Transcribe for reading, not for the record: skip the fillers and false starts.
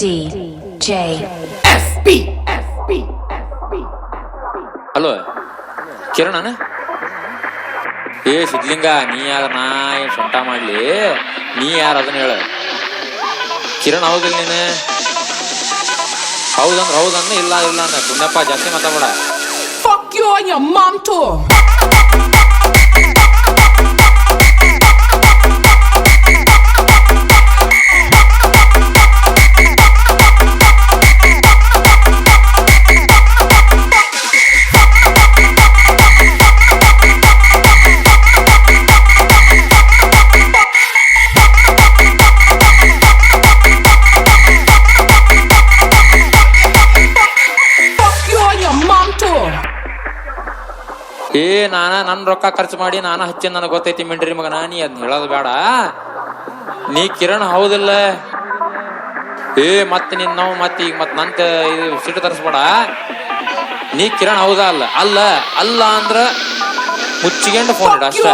DJ FB. Hello ಕಿರಣನ ಏ ಸಿದ್ಲಿಂಗ ನೀ ಯಾರ ನಾ ಏನ್ ಸೊಂಟ ಮಾಡ್ಲಿ ನೀ ಯಾರ ಅದನ್ನ ಹೇಳ ಕಿರಣ್ ಹೌದಿಲ್ಲ ನೀನು ಹೌದಂದ್ರ ಇಲ್ಲ ಅಂದ ಪುಣ್ಯಪ್ಪ ಜಾಸ್ತಿ ಮಾತಾಡ Fuck you and your mom too. ಏ ನನ್ನ ರೊಕ್ಕ ಖರ್ಚು ಮಾಡಿ ಹಚ್ಚಿ ನನಗೆ ಗೊತ್ತೈತಿ ಮಿಂಡ್ರಿ ಮಗನ ನೀ ಅದ್ನ ಹೇಳೋದು ಬೇಡ ನೀ ಕಿರಣ್ ಹೌದಿಲ್ಲ ಏ ಮತ್ತೆ ನಿನ್ ನಾವು ಮತ್ತೆ ಈಗ ನಂತ ಇದು ಸಿಟ್ಟು ತರಿಸ್ಬೇಡ ನೀ ಕಿರಣ್ ಹೌದಾ ಅಲ್ಲ ಅಂದ್ರ ಮುಚ್ಚಿಗೆಂಡು ಫೋನ್ ಇಡ ಅಷ್ಟೇ